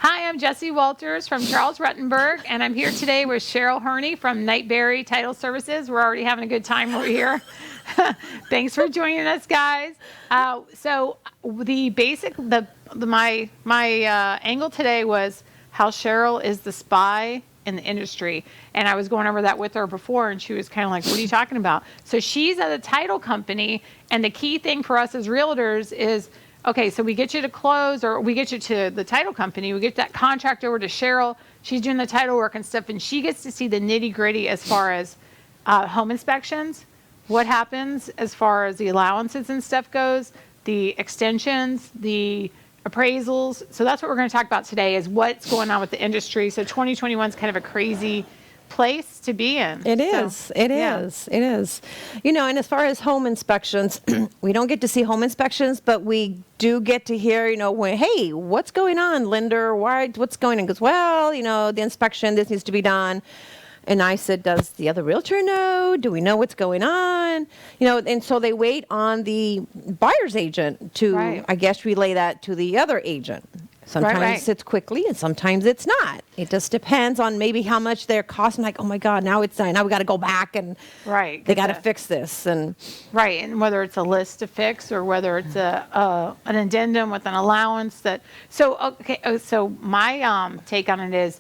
Hi, I'm Jessie Walters from Charles Rutenberg, and I'm here today with Cheryl Herny from Nightberry Title Services. We're already having a good time over here. Thanks for joining us, guys. So the basic, my angle today was how Cheryl is the spy in the industry, and I was going over that with her before, and she was kind of like, "What are you talking about?" So she's at a title company, and the key thing for us as realtors is, okay, so we get you to close, or we get you to the title company, we get that contract over to Cheryl, she's doing the title work and stuff, and she gets to see the nitty gritty as far as home inspections, what happens as far as the allowances and stuff goes, the extensions, the appraisals. So that's what we're going to talk about today, is what's going on with the industry. So 2021 is kind of a crazy place to be in. It is. You know, and as far as home inspections, we don't get to see home inspections, but we do get to hear, hey, what's going on, Linda? What's going on? Because, well, the inspection, this needs to be done. And I said, does the other realtor know? Do we know what's going on? And so they wait on the buyer's agent to, Right. I guess, relay that to the other agent. Sometimes it's quickly and sometimes it's not. It just depends on maybe how much they're costing. Like, oh my God, now we got to go back and they got to fix this. And and whether it's a list to fix or whether it's an addendum with an allowance so my take on it is,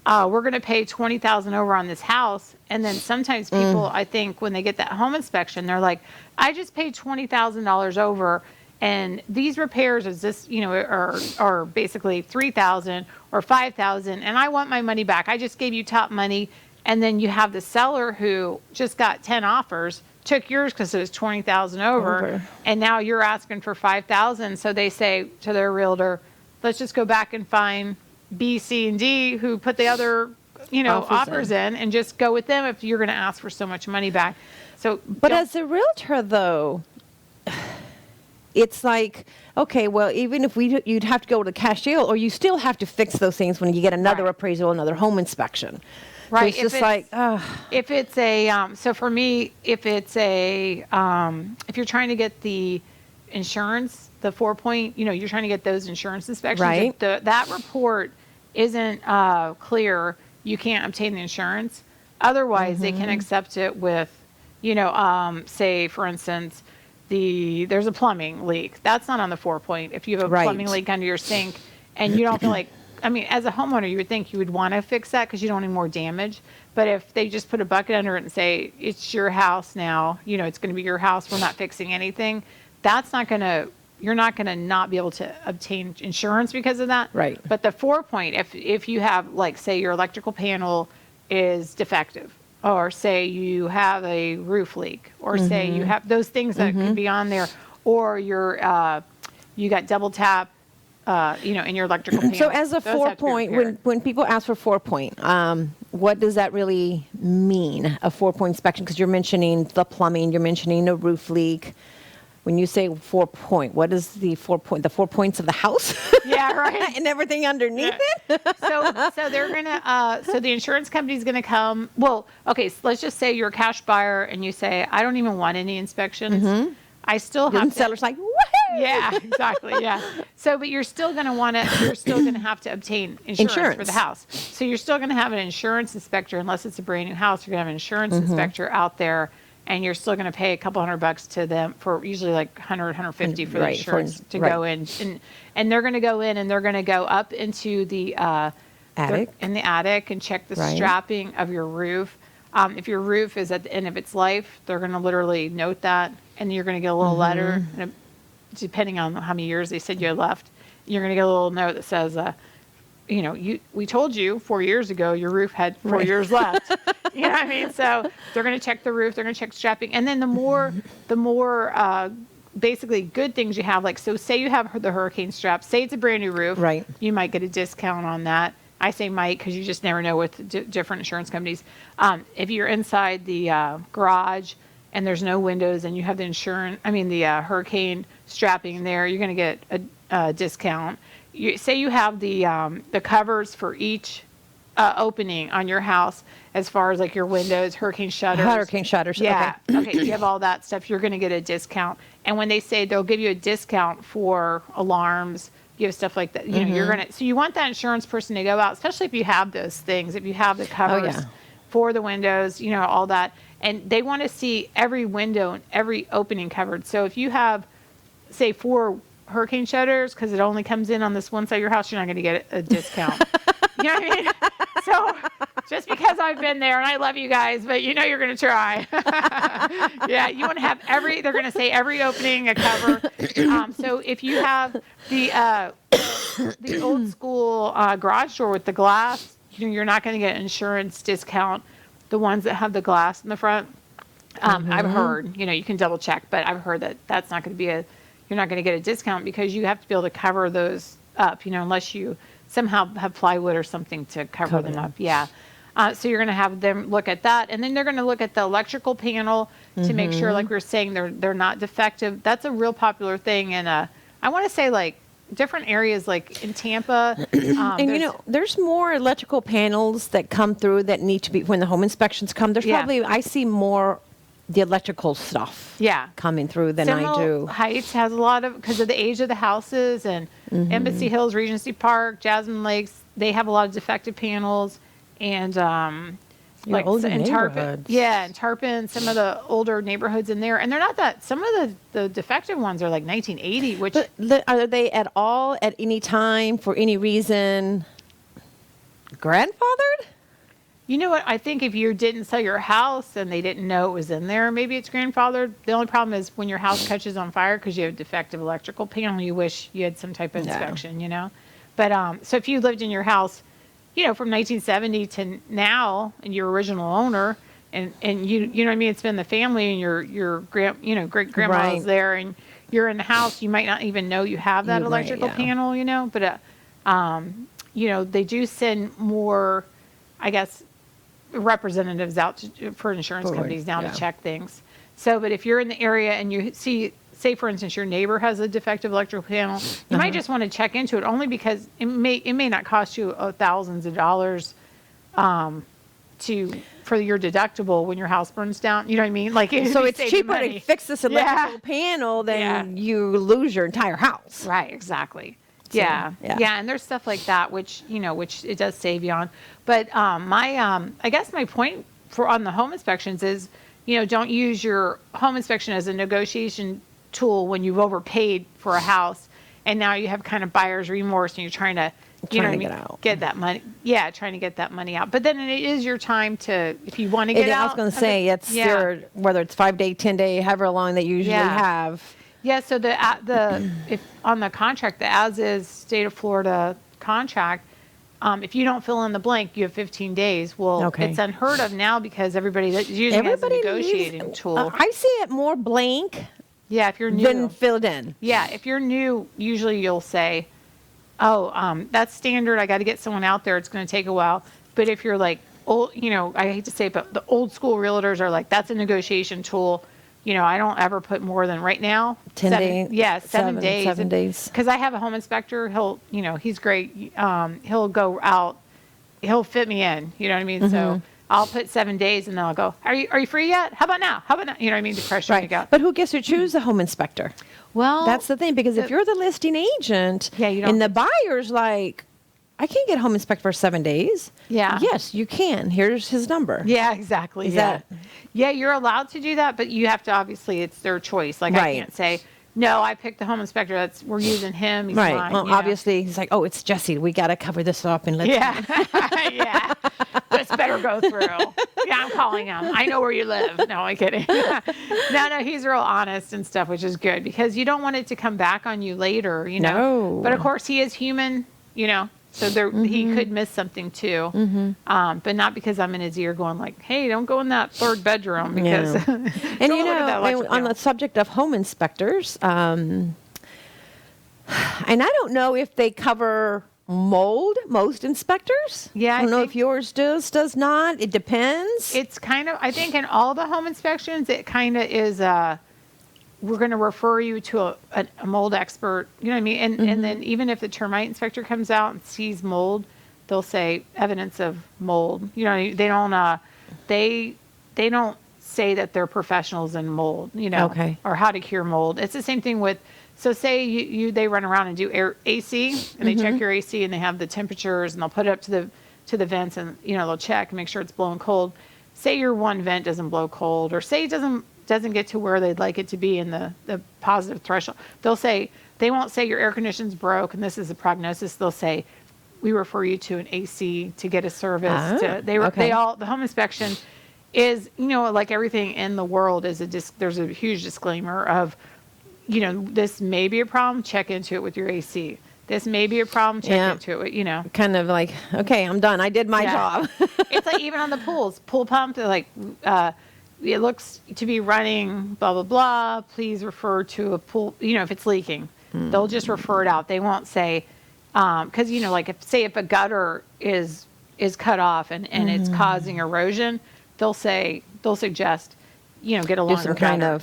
we're going to pay $20,000 over on this house, and then sometimes people, I think, when they get that home inspection, they're like, I just paid $20,000 over, and these repairs is this, are basically $3,000 or $5,000, and I want my money back. I just gave you top money, and then you have the seller who just got 10 offers, took yours because it was $20,000 over, and now you're asking for $5,000. So they say to their realtor, let's just go back and find B, C, and D who put the other, offers in, and just go with them if you're going to ask for so much money back. But as a realtor, though, it's like, okay, well, even if you'd have to go to the cash deal, or you still have to fix those things when you get another appraisal, another home inspection. Right. So it's just like, if it's so for me, if it's if you're trying to get the insurance, the 4-point, you're trying to get those insurance inspections. Right. If that report isn't clear, you can't obtain the insurance. Otherwise, they can accept it with, say, for instance, there's a plumbing leak. That's not on the 4-point. If you have a plumbing leak under your sink and you don't feel like, as a homeowner, you would think you would want to fix that because you don't want any more damage. But if they just put a bucket under it and say, it's your house now, it's going to be your house, we're not fixing anything, you're not going to not be able to obtain insurance because of that. Right. But the 4-point, if you have, like, say your electrical panel is defective, or say you have a roof leak, or say you have those things that could be on there, or you got double tap, in your electrical panel. So as a 4-point, when people ask for 4-point, what does that really mean, a 4-point inspection? Because you're mentioning the plumbing, you're mentioning a roof leak. When you say 4-point, what is the 4-point? The 4 points of the house? Yeah, right. And everything underneath it? So they're gonna. So the insurance company's gonna come. Well, okay. So let's just say you're a cash buyer and you say, I don't even want any inspections. I still have. And the seller's like, woohoo! Yeah, exactly. Yeah. So, but you're still gonna have to obtain insurance for the house. So you're still gonna have an insurance inspector, unless it's a brand new house. You're gonna have an insurance inspector out there. And you're still going to pay a couple $100 to them for usually like 150 for the insurance to go in. And they're going to go in and they're going to go up into the attic and check the strapping of your roof. If your roof is at the end of its life, they're going to literally note that. And you're going to get a little letter, depending on how many years they said you had left. You're going to get a little note that says, we told you 4 years ago your roof had 4 years left. You know what I mean? So they're going to check the roof, they're going to check strapping, and then the more basically good things you have, like, so say you have the hurricane strap, say it's a brand new roof, you might get a discount on that. I say might because you just never know with different insurance companies. If you're inside the garage and there's no windows and you have the hurricane strapping there, you're going to get a discount. Say you have the covers for each opening on your house, as far as like your windows, hurricane shutters. Yeah. Okay. You have all that stuff. You're going to get a discount. And when they say they'll give you a discount for alarms, You have stuff like that. You know, you're gonna. So you want that insurance person to go out, especially if you have those things. If you have the covers for the windows, you know, all that, and they want to see every window and every opening covered. So if you have, say, 4 hurricane shutters, because it only comes in on this one side of your house, you're not going to get a discount. You know what I mean? So just because I've been there, and I love you guys, but you know you're going to try. Yeah, you want to have they're going to say every opening a cover. So if you have the old school garage door with the glass, you know, you're not going to get an insurance discount. The ones that have the glass in the front, I've heard, you know, you can double check, but I've heard that that's not going to be you're not going to get a discount because you have to be able to cover those up, you know, unless you somehow have plywood or something to cover them up. Yeah. So you're going to have them look at that, and then they're going to look at the electrical panel to make sure, like we were saying, they're not defective. That's a real popular thing, and I want to say like different areas, like in Tampa. And you know, there's more electrical panels that come through that need to be when the home inspections come. There's probably I see more the electrical stuff coming through than I do. Heights has a lot of, because of the age of the houses, and Embassy Hills, Regency Park, Jasmine Lakes, they have a lot of defective panels, and like in Tarpon, in Tarpon, some of the older neighborhoods in there, and they're not that. Some of the defective ones are like 1980, which are they at all at any time for any reason grandfathered? You know what? I think if you didn't sell your house and they didn't know it was in there, maybe it's grandfathered. The only problem is when your house catches on fire because you have a defective electrical panel, you wish you had some type of inspection, you know? But so if you lived in your house, you know, from 1970 to now, and your original owner, and you know what I mean, it's been the family, and your great grandma's there, and you're in the house, you might not even know you have that electrical panel, you know? But you know, they do send more, I guess, representatives out for insurance companies now to check things. So, but if you're in the area and you see, say for instance, your neighbor has a defective electrical panel, you might just want to check into it, only because it may not cost you thousands of dollars for your deductible when your house burns down. You know what I mean? Like, so it's cheaper to fix this electrical panel than you lose your entire house. Right, exactly. Yeah, and there's stuff like that, which it does save you on. But I guess my point on the home inspections is, you know, don't use your home inspection as a negotiation tool when you've overpaid for a house, and now you have kind of buyer's remorse, and you're trying to get that money. Yeah, trying to get that money out. But then it is your time to, if you want to get out. I was going to say, it's whether it's 5-day, 10-day, however long they usually have. Yeah, so if on the contract, the as-is state of Florida contract, if you don't fill in the blank, you have 15 days. Well, it's unheard of now because everybody's using it as a negotiating tool. I see it more blank. Yeah, if you're new, than filled in. Yeah, if you're new, usually you'll say, "Oh, that's standard. I got to get someone out there. It's going to take a while." But if you're like old, you know, I hate to say it, but the old school realtors are like, "That's a negotiation tool." You know, I don't ever put more than right now 10 days. Yeah, 7 days. 7 days. Because I have a home inspector. He's great. He'll go out. He'll fit me in. You know what I mean? So I'll put 7 days, and then I'll go, Are you free yet? How about now? You know what I mean? To pressure me out. But who gets to choose the home inspector? Well, that's the thing, because if you're the listing agent, you don't, and the buyer's like, I can't get a home inspector for 7 days. Yeah. Yes, you can. Here's his number. Yeah, exactly. Yeah, you're allowed to do that, but you have to, obviously, it's their choice. Like, I can't say, no, I picked the home inspector. We're using him. He's fine. Well, obviously, he's like, oh, it's Jessie. We got to cover this up and let's. Yeah. This better go through. Yeah, I'm calling him. I know where you live. No, I'm kidding. No, he's real honest and stuff, which is good, because you don't want it to come back on you later, you know. No. But of course, he is human, you know. So he could miss something too, but not because I'm in his ear going like, "Hey, don't go in that third bedroom," because. And you know, on the subject of home inspectors, and I don't know if they cover mold. Most inspectors, I don't know if yours does not. It depends. It's kind of, I think, in all the home inspections, it kind of is. We're going to refer you to a mold expert, you know what I mean? And then even if the termite inspector comes out and sees mold, they'll say evidence of mold. You know, they don't say that they're professionals in mold, you know, or how to cure mold. It's the same thing with So say they run around and do AC, and they check your AC, and they have the temperatures, and they'll put it up to the vents, and they'll check and make sure it's blowing cold. Say your one vent doesn't blow cold, or say it doesn't get to where they'd like it to be in the positive threshold. They won't say your air conditioning's broke and this is a prognosis. They'll say, we refer you to an AC to get a service. The home inspection is, like everything in the world is there's a huge disclaimer of, this may be a problem, check into it with your AC. This may be a problem, check into it, Kind of like, okay, I'm done. I did my job. It's like even on the pool pump, they're like, it looks to be running, blah, blah, blah. Please refer to a pool, if it's leaking. They'll just refer it out. They won't say, because, like if a gutter is cut off and it's causing erosion, they'll suggest, get a longer gutter.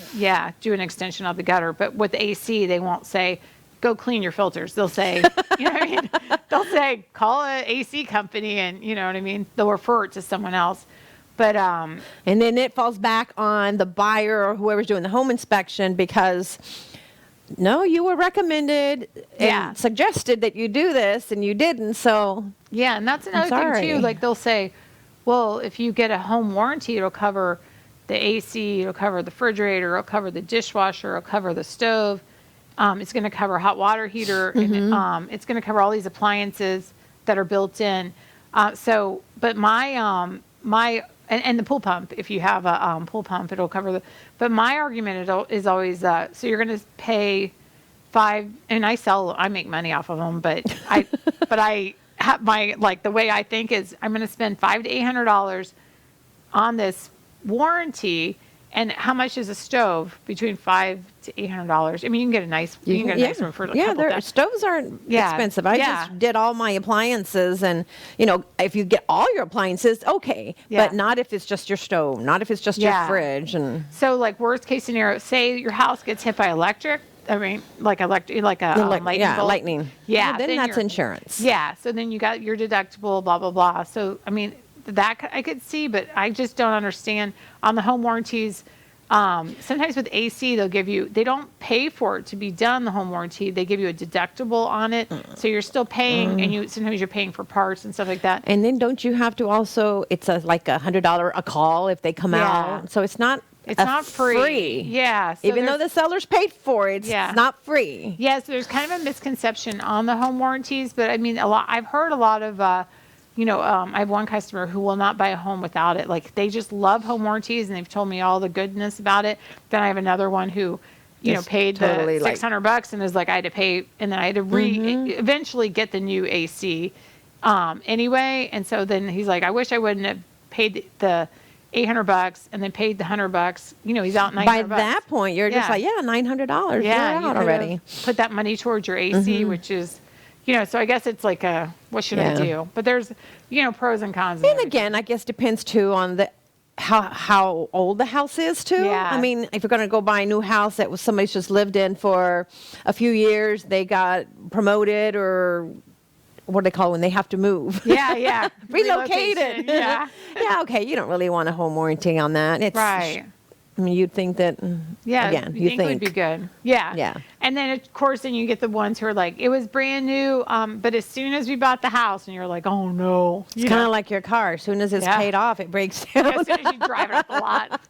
Do an extension of the gutter. But with the AC, they won't say, go clean your filters. They'll say, They'll say, call an AC company and, what I mean? They'll refer it to someone else. But, and then it falls back on the buyer or whoever's doing the home inspection because, no, you were recommended and suggested that you do this and you didn't. So, yeah, and that's another thing too. Like they'll say, well, if you get a home warranty, it'll cover the AC, it'll cover the refrigerator, it'll cover the dishwasher, it'll cover the stove. It's going to cover hot water heater, and it's going to cover all these appliances that are built in. But my and the pool pump, if you have a pool pump, it'll cover but my argument is always, so you're going to pay and I make money off of them, but I have the way I think is I'm going to spend $500 to $800 on this warranty. And how much is a stove? Between $500 to $800. I mean, you can get a nice one for a couple $1,000. Stoves aren't expensive. I just did all my appliances, and if you get all your appliances, okay, but not if it's just your stove, not if it's just your fridge. And so, like worst case scenario, say your house gets hit by electric. I mean, like a lightning bolt. Lightning. Yeah, then that's insurance. Yeah, so then you got your deductible, blah blah blah. So I mean. That I could see, but I just don't understand on the home warranties. Sometimes with AC, they don't pay for it to be done, the home warranty. They give you a deductible on it. So you're still paying, and sometimes you're paying for parts and stuff like that. And then don't you have to also, it's like $100 a call if they come out. So it's not free. Yeah. So even though the seller's paid for it, it's not free. Yeah, so there's kind of a misconception on the home warranties, but I mean, I've heard a lot of, I have one customer who will not buy a home without it. Like they just love home warranties and they've told me all the goodness about it. Then I have another one who, paid the $600 and is like, I had to pay, and then I had to eventually get the new AC anyway. And so then he's like, I wish I wouldn't have paid the $800 and then paid the $100. He's out $900. By that point, you're just like, $900. Yeah, you're out already. Put that money towards your AC, which is. So I guess it's like what should I do? But there's, pros and cons. And again, I guess depends too on how old the house is too. Yeah. I mean, if you're going to go buy a new house that was somebody's just lived in for a few years, they got promoted or what do they call when they have to move? Yeah. Relocated. Yeah. Okay. You don't really want a home warranty on that. It's right. I mean, you'd think that, again, you think it would be good. Yeah. And then, of course, then you get the ones who are like, it was brand new, but as soon as we bought the house, and you're like, oh, no. It's kind of like your car. As soon as it's paid off, it breaks down. As soon as you drive it up the lot.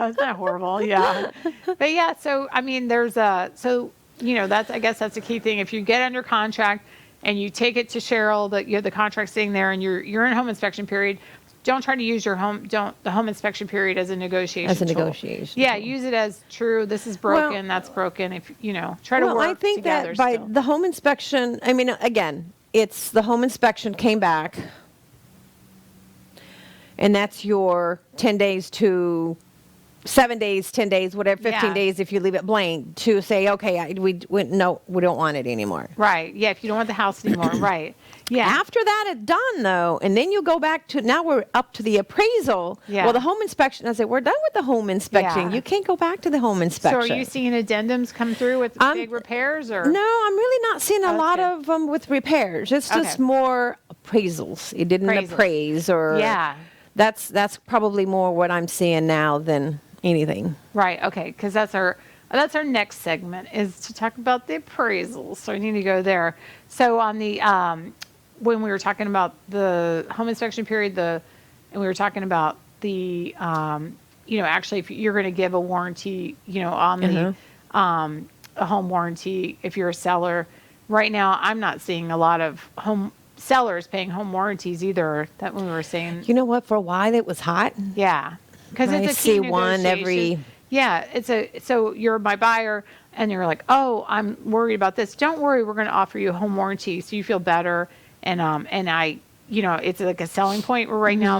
It's not horrible. Yeah. But, so, I mean, there's I guess that's a key thing. If you get under contract and you take it to Cheryl, you have the contract sitting there, and you're in home inspection period, don't try to use the home inspection period as a negotiation tool. Yeah, use it as true. This is broken. That's broken. If try to work together. I think that by the home inspection, I mean, again, it's the home inspection came back, and that's your 10 days to 7 days, 10 days, whatever, 15 days if you leave it blank to say, okay, we don't want it anymore. Right. Yeah. If you don't want the house anymore. Right. Yeah. After that, it's done though, and then you go back to now we're up to the appraisal. Yeah. Well, the home inspection. I said we're done with the home inspection. Yeah. You can't go back to the home inspection. So are you seeing addendums come through with big repairs or? No, I'm really not seeing a lot of them with repairs. It's just more appraisals. It didn't appraise or That's probably more what I'm seeing now than anything. Right. Okay. Because that's our That's our next segment, is to talk about the appraisals. So I need to go there. So on the when we were talking about the home inspection period, and we were talking about the actually if you're going to give a warranty, on the a home warranty if you're a seller. Right now, I'm not seeing a lot of home sellers paying home warranties either. That we were saying. You know what? For a while, it was hot. Yeah, because I it's a see team one every. Yeah, so you're my buyer, and you're like, oh, I'm worried about this. Don't worry, we're going to offer you a home warranty so you feel better. And I, it's like a selling point where right now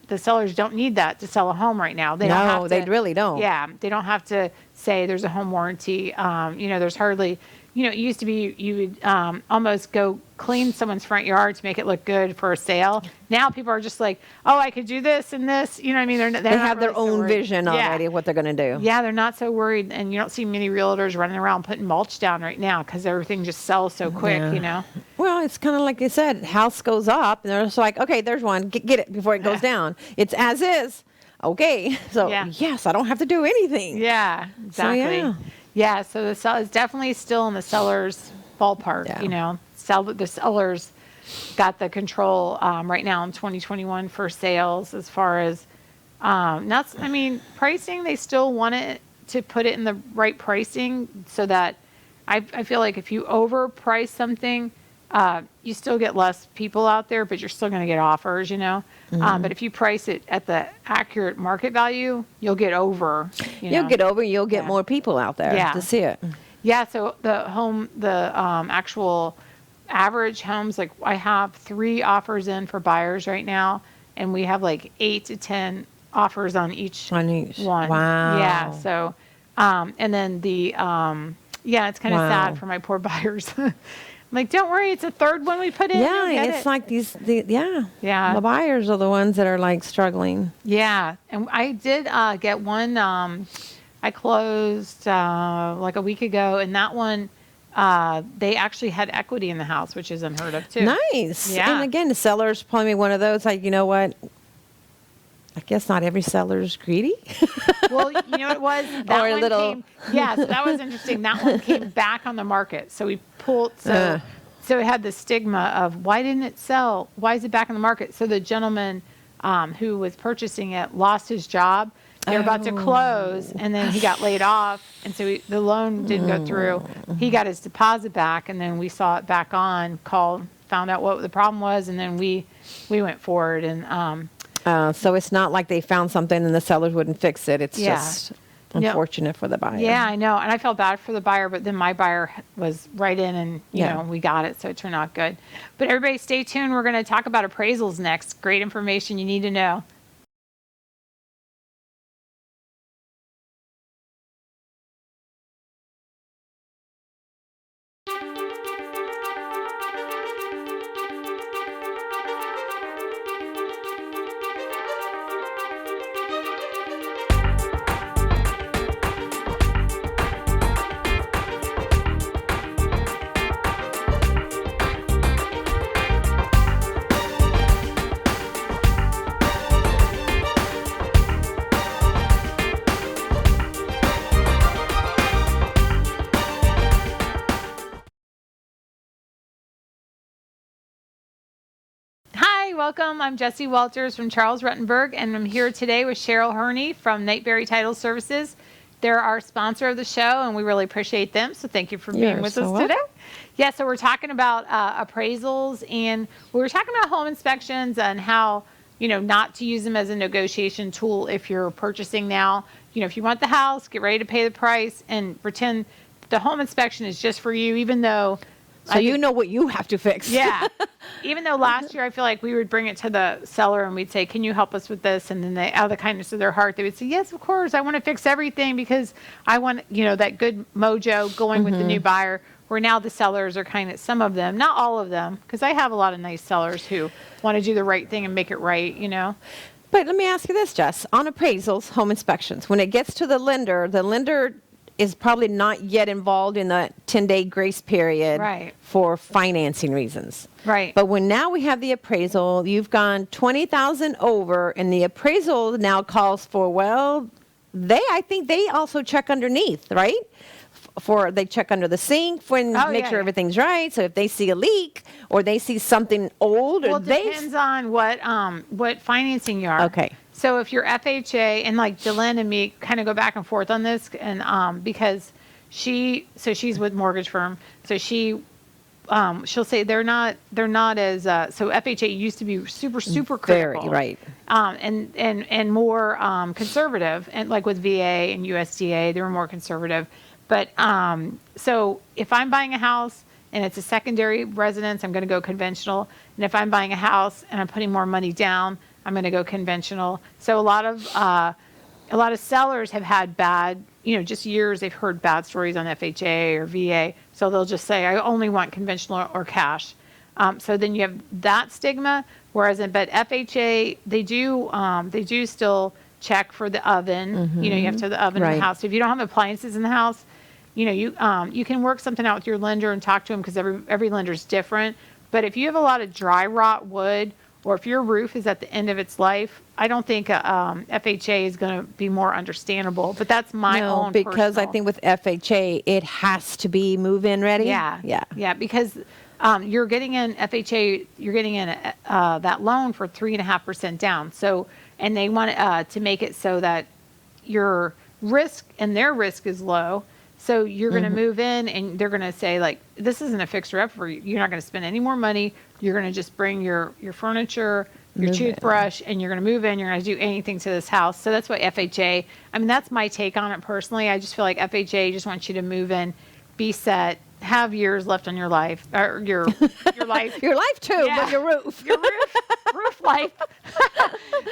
the sellers don't need that to sell a home right now. They don't have to, they really don't. Yeah, they don't have to say there's a home warranty. There's hardly. It used to be you would almost go clean someone's front yard to make it look good for a sale. Now people are just like, oh, I could do this and this. You know what I mean? They have their own vision already of what they're going to do. Yeah, they're not so worried. And you don't see many realtors running around putting mulch down right now because everything just sells so quick, Well, it's kind of like you said, house goes up and they're just like, okay, there's one. Get it before it goes down. It's as is. Okay. So, yes, I don't have to do anything. Yeah, exactly. So, yeah, so the sell is definitely still in the seller's ballpark, the sellers got the control right now in 2021 for sales as far as pricing. They still want it to put it in the right pricing so that I feel like if you overprice something, you still get less people out there, but you're still going to get offers, But if you price it at the accurate market value, you'll get over. You'll get more people out there to see it. Yeah, so the actual average homes, like I have 3 offers in for buyers right now, and we have like 8 to 10 offers on each one. Wow. Yeah, so, and then it's kind of sad for my poor buyers. I'm like, don't worry, it's a third one we put in. Yeah, it's like the buyers are the ones that are like struggling. Yeah, and I did get one. I closed like a week ago, and that one, they actually had equity in the house, which is unheard of too. Nice. Yeah. And again, the seller's probably one of those like, you know what? I guess not every seller's greedy. Well, you know what it was? So that was interesting. That one came back on the market. So we pulled, so it had the stigma of why didn't it sell? Why is it back on the market? So the gentleman who was purchasing it lost his job. They were about to close, and then he got laid off, and so the loan didn't go through. He got his deposit back, and then we saw it back on, called, found out what the problem was, and then we went forward and. So it's not like they found something and the sellers wouldn't fix it. It's just unfortunate for the buyer. Yeah, I know. And I felt bad for the buyer, but then my buyer was right in and, you know, we got it. So it turned out good. But everybody stay tuned. We're going to talk about appraisals next. Great information you need to know. Welcome. I'm Jessie Walters from Charles Rutenberg, and I'm here today with Cheryl Herny from Nightberry Title Services. They're our sponsor of the show, and we really appreciate them. So thank you for being with us today. Yeah, so we're talking about appraisals, and we were talking about home inspections and how, you know, not to use them as a negotiation tool if you're purchasing now. You know, if you want the house, get ready to pay the price and pretend the home inspection is just for you, even though you know what you have to fix. Yeah. Even though last year I feel like we would bring it to the seller and we'd say, can you help us with this? And then they, out of the kindness of their heart, they would say, yes, of course. I want to fix everything because I want, you know, that good mojo going with the new buyer. Where now the sellers are kind of, some of them, not all of them, because I have a lot of nice sellers who want to do the right thing and make it right, you know. But let me ask you this, Jess. On appraisals, home inspections, when it gets to the lender is probably not yet involved in the 10-day grace period for financing reasons. Right. But when now we have the appraisal, you've gone $20,000 over, and the appraisal now calls for, well, I think they also check underneath, right? They check under the sink make sure everything's right. So if they see a leak or they see something old, Well, it depends on what financing you are. Okay. So if you're FHA, and like Dylan and me kind of go back and forth on this, and because she's with mortgage firm, so she'll say they're not as so FHA used to be super critical, very right, and more conservative, and like with VA and USDA they were more conservative. But so if I'm buying a house and it's a secondary residence, I'm going to go conventional. And if I'm buying a house and I'm putting more money down, I'm going to go conventional. So a lot of sellers have had bad, just years they've heard bad stories on FHA or VA. So they'll just say, I only want conventional or cash. So then you have that stigma. But FHA, they do still check for the oven. Mm-hmm. You have to have the oven in the house. So if you don't have appliances in the house, you can work something out with your lender and talk to them, because every lender is different. But if you have a lot of dry rot wood, or if your roof is at the end of its life, I don't think FHA is going to be more understandable. But that's my own because personal. I think with FHA it has to be move-in ready. Yeah. Because you're getting in FHA, you're getting in that loan for 3.5% down. So, and they want to make it so that your risk and their risk is low. So you're going to move in, and they're going to say, like, this isn't a fixer-up for you. You're not going to spend any more money. You're going to just bring your furniture, your toothbrush, and you're going to move in. You're going to do anything to this house. So that's what FHA, that's my take on it personally. I just feel like FHA just wants you to move in, be set, have years left on your life, or your life. Your life too, Yeah. but your roof. Your roof life.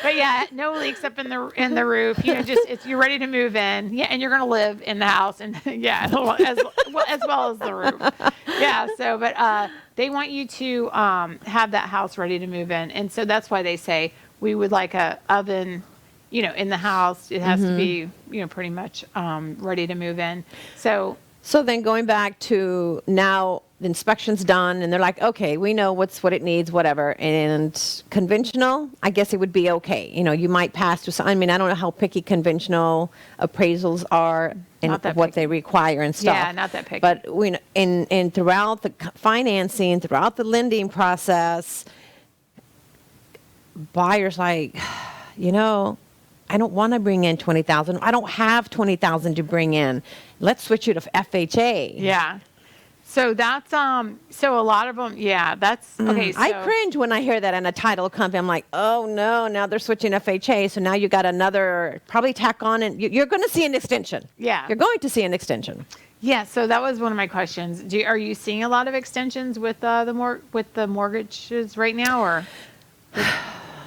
But yeah, no leaks up in the roof. You're ready to move in. Yeah, and you're going to live in the house, and as well as the roof. Yeah. So, but they want you to have that house ready to move in, and so that's why they say we would like a oven, in the house. It has to be, pretty much ready to move in. So then going back to now, the inspection's done, and they're like, okay, we know what it needs, whatever. And conventional, I guess it would be okay. You might pass through some. I don't know how picky conventional appraisals are and what they require and stuff. Yeah, not that picky. But in throughout the financing, throughout the lending process, buyers like, I don't want to bring in $20,000. I don't have $20,000 to bring in. Let's switch you to FHA. Yeah. So that's so a lot of them. Yeah, that's okay. So, I cringe when I hear that in a title company. I'm like, oh no, now they're switching FHA. So now you got another probably tack on, and you're going to see an extension. Yeah. You're going to see an extension. Yeah. So that was one of my questions. Are you seeing a lot of extensions with the mortgages right now, or?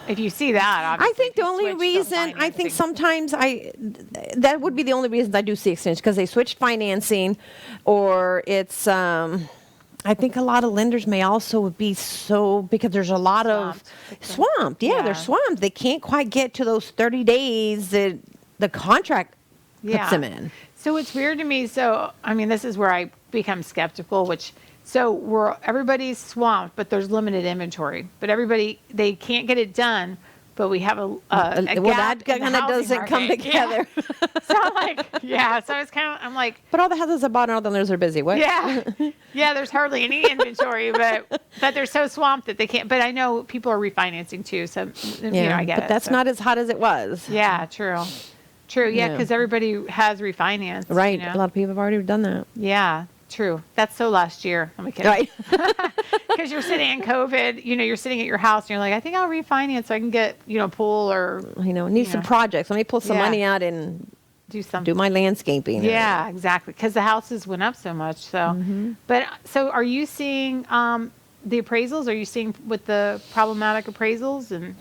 If you see that, obviously. I think the only reason, I think sometimes that would be the only reason I do see extensions, because they switched financing, or it's, I think a lot of lenders may also be because there's a lot of swamped. Yeah, they're swamped. They can't quite get to those 30 days that the contract puts them in. So it's weird to me. So, this is where I become skeptical, everybody's swamped, but there's limited inventory. But they can't get it done. But we have a that kind of doesn't come together. Yeah. So I'm like, So it's I'm like. But all the houses are bought and all the lenders are busy. What? Yeah. Yeah. There's hardly any inventory, but they're so swamped that they can't. But I know people are refinancing too, so I get it. But that's not as hot as it was. Yeah. True. Yeah, because everybody has refinanced. Right. A lot of people have already done that. Yeah. True. That's so last year. I'm kidding. Right. Because you're sitting in COVID, you're sitting at your house and you're like, I think I'll refinance so I can get, a pool or. Need some projects. Let me pull some money out and do my landscaping. Yeah, exactly. Because the houses went up so much. So, but so are you seeing the appraisals? Are you seeing with the problematic appraisals? And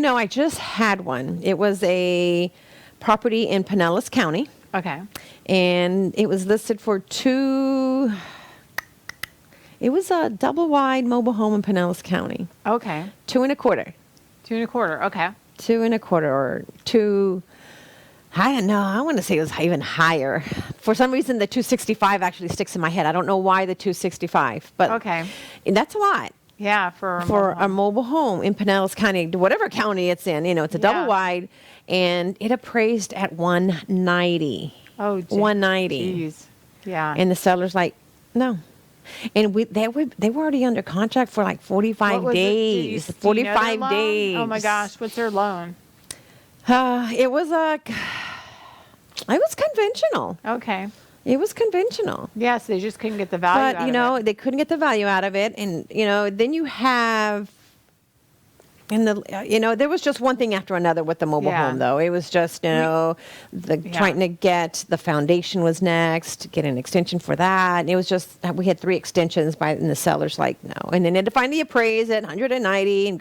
I just had one. It was a property in Pinellas County. Okay. And it was listed for it was a double wide mobile home in Pinellas County. Okay. 2.25. 2.25. Okay. 2.25 or 2. I don't know. I want to say it was even higher. For some reason, the 265 actually sticks in my head. I don't know why the 265, but okay. And that's a lot. Yeah, for a mobile home in Pinellas County, whatever county it's in. It's a double wide, and it appraised at 190. Oh, 190. Geez. Yeah. And the seller's like, no. And they were already under contract for like 45 days. Do you know their 45 loan? days. Oh my gosh, what's their loan? It was conventional. Okay. It was conventional. Yes, they just couldn't get the value out of it. They couldn't get the value out of it. And, then you have, there was just one thing after another with the mobile home, though. It was just, trying to get the foundation was next, get an extension for that. And it was just, we had 3 extensions and the seller's like, no. And then they had to find the appraise at 190 and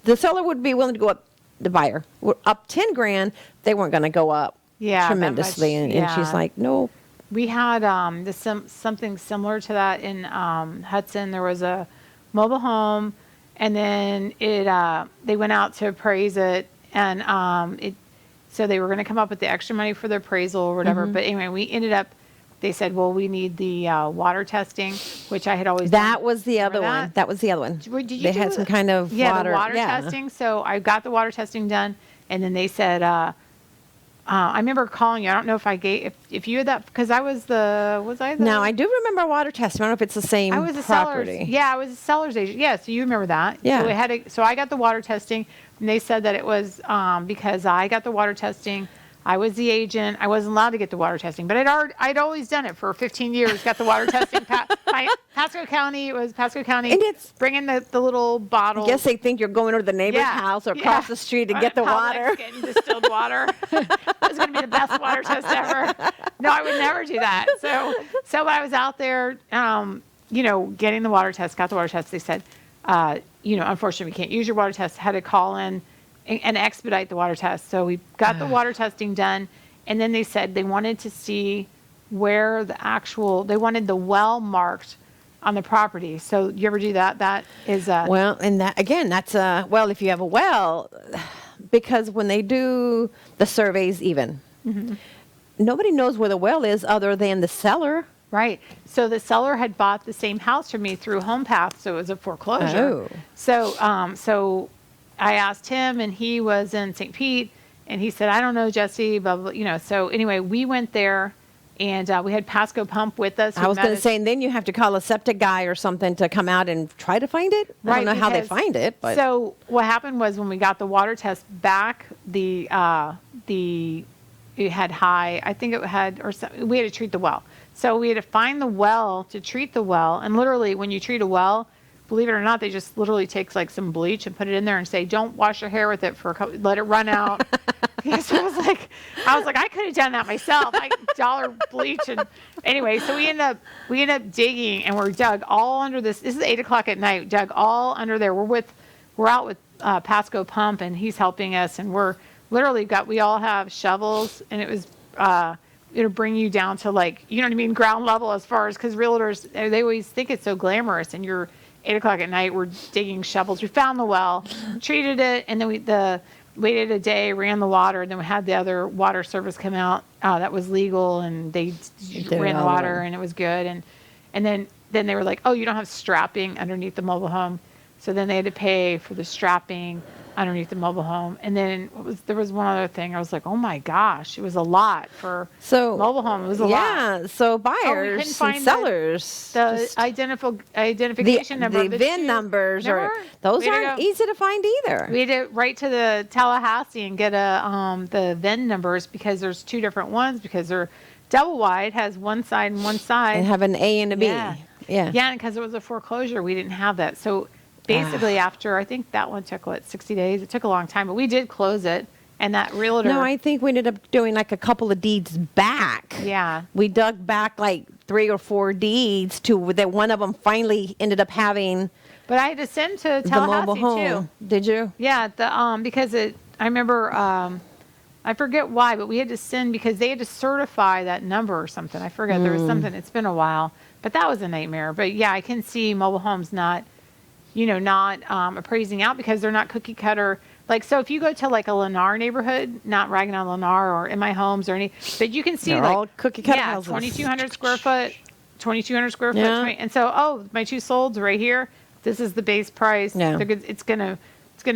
the seller would be willing to go up, the buyer, up 10 grand. They weren't going to go up tremendously. And she's like, no. We had something similar to that in Hudson. There was a mobile home, and then they went out to appraise it, and so they were going to come up with the extra money for the appraisal or whatever. But anyway, we ended up. They said, well, we need the water testing, which I had always done. That was the other one. That was the other one. They had some kind of water. The water testing. So I got the water testing done, and then they said. I remember calling you. I don't know if I gave if you had that because I was the No, I do remember water testing. I don't know if it's the same I was a property. I was a seller's agent. Yeah, so you remember that. Yeah. So I got the water testing, and they said that it was because I got the water testing. I was the agent. I wasn't allowed to get the water testing, but I'd always done it for 15 years. Got the water testing. Pasco County. It was Pasco County. And it's bringing the little bottle. I guess they think you're going to the neighbor's house or across the street to get the water. Getting distilled water. It was going to be the best water test ever. No, I would never do that. So when I was out there, getting the water test, got the water test. They said, unfortunately, we can't use your water test. Had to call in and expedite the water test. So we got the water testing done, and then they said they wanted to see where they wanted the well marked on the property. So you ever do that? That is well, and that again, that's if you have a well, because when they do the surveys, even nobody knows where the well is other than the seller. Right. So the seller had bought the same house from me through HomePath, so it was a foreclosure. Oh. So I asked him, and he was in St. Pete, and he said, I don't know, Jessie, blah, blah, blah. So anyway, we went there, and we had Pasco Pump with us. I was going to say, and then you have to call a septic guy or something to come out and try to find it. I don't know how they find it. But so what happened was when we got the water test back, it had high, I think it had, we had to treat the well. So we had to find the well to treat the well. And literally, when you treat a well, believe it or not, they just literally take like some bleach and put it in there and say, don't wash your hair with it let it run out. So I was like, I could have done that myself. $1 bleach. And anyway, so we end up digging, and we're dug all under this. This is 8:00 at night. Dug all under there. We're out with Pasco Pump, and he's helping us, and we're literally we all have shovels, and it was, it'll bring you down to ground level as far as, because realtors, they always think it's so glamorous, and you're 8:00 at night, we're digging shovels. We found the well, treated it, and then we waited a day, ran the water, and then we had the other water service come out that was legal, and they ran the water, and it was good. And then they were like, oh, you don't have strapping underneath the mobile home. So then they had to pay for the strapping underneath the mobile home. And then there was one other thing. I was like, oh my gosh, it was a lot for mobile home. It was a lot. Yeah, so buyers and sellers. The identification number. The VIN numbers, those aren't easy to find either. We had to write to the Tallahassee and get the VIN numbers, because there's 2 different ones, because they're double wide, has one side and one side. And have an A and a B. Yeah, and because it was a foreclosure, we didn't have that. So basically, after, I think that one took 60 days. It took a long time, but we did close it. And that realtor. No, I think we ended up doing like a couple of deeds back. Yeah. We dug back like 3 or 4 deeds to that one of them finally ended up having. But I had to send to Tallahassee the mobile home. too. Did you? Yeah, because I remember, I forget why, but we had to send because they had to certify that number or something. I forget. There was something. It's been a while, but that was a nightmare. But yeah, I can see mobile homes not appraising out, because they're not cookie cutter. So if you go to like a Lennar neighborhood, not ragging on Lennar or in my homes or any, but you can see they're all cookie cutter houses. 2,200 square foot, 2,200 square foot. Yeah. And so, my 2 solds right here, this is the base price. Yeah. It's gonna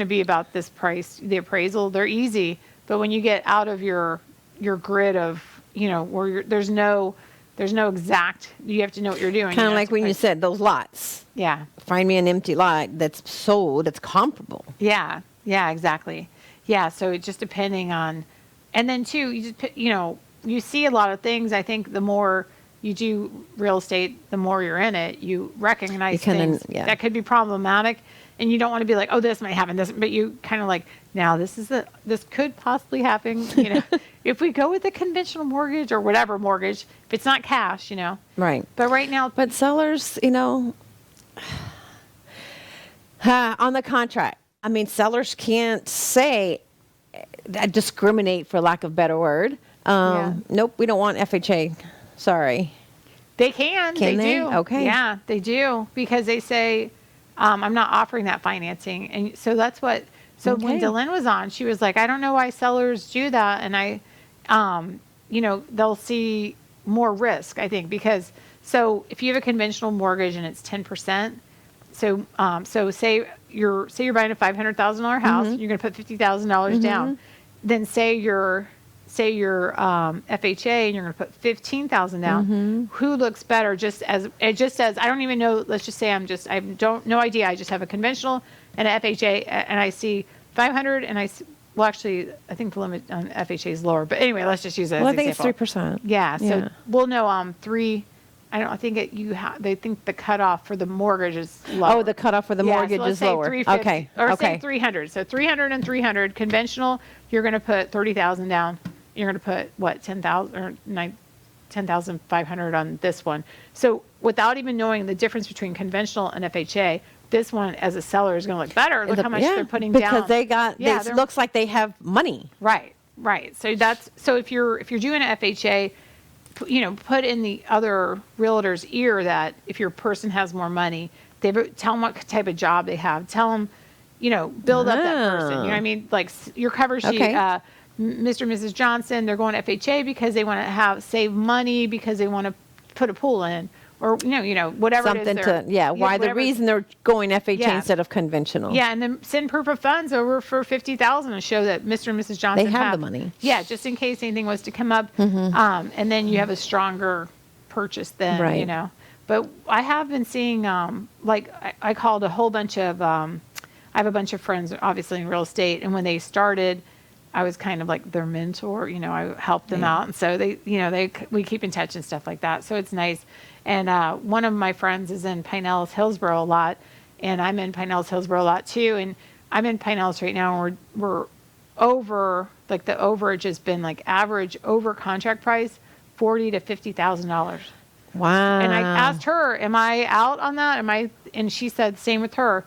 be about this price. The appraisal, they're easy, but when you get out of your grid of, where there's no exact, you have to know what you're doing. Kind of like when you said those lots. Yeah. Find me an empty lot that's sold, that's comparable. Yeah. Yeah, exactly. Yeah. So it's just depending on, and then too, you see a lot of things. I think the more you do real estate, the more you're in it, you recognize things that could be problematic. And you don't want to be like, oh, this might happen, but you kind of like, now this could possibly happen. If we go with a conventional mortgage or whatever mortgage, if it's not cash, Right. But right now, but sellers, on the contract, I mean, sellers can't say discriminate, for lack of a better word. Nope, we don't want FHA. Sorry. They can. Can they? Do. Okay. Yeah, they do, because they say, I'm not offering that financing. And so that's what, when Dylan was on, she was like, I don't know why sellers do that. And they'll see more risk, I think, because, so if you have a conventional mortgage and it's 10%, so say you're buying a $500,000 house, and you're going to put $50,000 down. Then say you're FHA and you're going to put $15,000 down. Who looks better? Just as I don't even know. Let's just say no idea. I just have a conventional and an FHA, and I see 500, and I think the limit on FHA is lower. But anyway, let's just use that. Well, as I think example. it's 3%. Yeah. So we'll know 3. I think they think the cutoff for the mortgage is lower. Oh, the cutoff for the mortgage is lower. Okay. Or say 300. So 300 and 300 conventional, you're going to put 30,000 down. You're going to put what, 10,000 or 10,500 on this one. So without even knowing the difference between conventional and FHA, this one as a seller is going to look better. Look how much they're putting down. Because it looks like they have money. Right. So if you're doing an FHA, put in the other realtor's ear that if your person has more money, tell them what type of job they have. Tell them, build up that person. You know what I mean? Like your cover sheet, Mr. and Mrs. Johnson, they're going to FHA because they want to save money, because they want to put a pool in, or whatever Something it is. why the reason they're going FHA instead of conventional. Yeah, and then send proof of funds over for $50,000 to show that Mr. and Mrs. Johnson they have the money. Yeah, just in case anything was to come up, and then you have a stronger purchase then. But I have been seeing I called a whole bunch of I have a bunch of friends obviously in real estate, and when they started, I was kind of like their mentor. I helped them out, and so we keep in touch and stuff like that. So it's nice. And one of my friends is in Pinellas, Hillsborough a lot, and I'm in Pinellas, Hillsborough a lot too. And I'm in Pinellas right now, and we're over, like the overage has been like average over contract price, $40,000 to $50,000. Wow. And I asked her, am I out on that? And she said, same with her.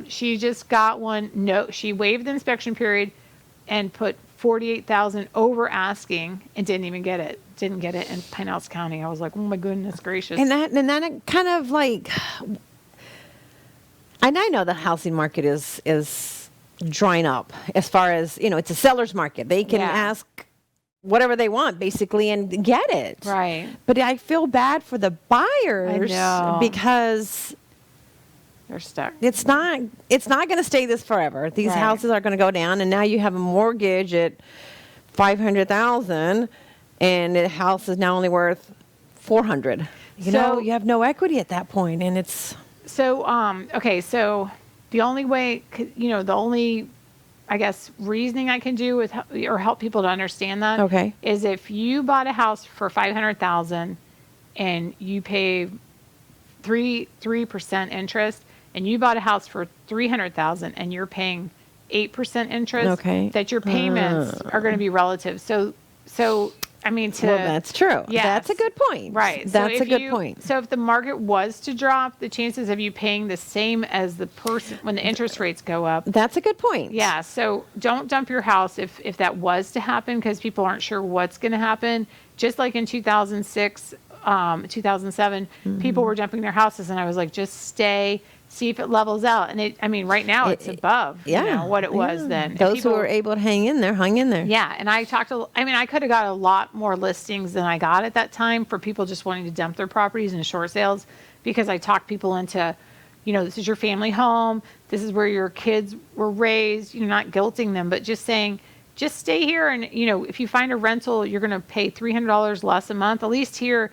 She just got one. No, she waived the inspection period and put $48,000 over asking and didn't even get it. Didn't get it in Pinellas County. I was like, oh my goodness gracious. And that kind of like, and I know the housing market is drying up as far as, it's a seller's market. They can ask whatever they want basically and get it. Right. But I feel bad for the buyers because they're stuck. It's not going to stay this forever. These houses are going to go down, and now you have a mortgage at $500,000, and the house is now only worth $400,000. You have no equity at that point, and it's so. So the only way, the only, I guess, reasoning I can do with or help people to understand that is if you bought a house for $500,000 and you pay 3% interest, and you bought a house for $300,000 and you're paying 8% interest, that your payments are going to be relative. So I mean, that's true. Yes. That's a good point. Right. That's a good point. So if the market was to drop, the chances of you paying the same as the person when the interest rates go up. That's a good point. Yeah. So don't dump your house if that was to happen, because people aren't sure what's going to happen. Just like in 2006, 2007, people were dumping their houses, and I was like, just stay. See if it levels out. And right now it's above what it was then. Those who were able to hang in there, hung in there. Yeah. And I could have got a lot more listings than I got at that time for people just wanting to dump their properties in short sales, because I talked people into, this is your family home. This is where your kids were raised. You're not guilting them, but just saying, just stay here. And, if you find a rental, you're going to pay $300 less a month. At least here,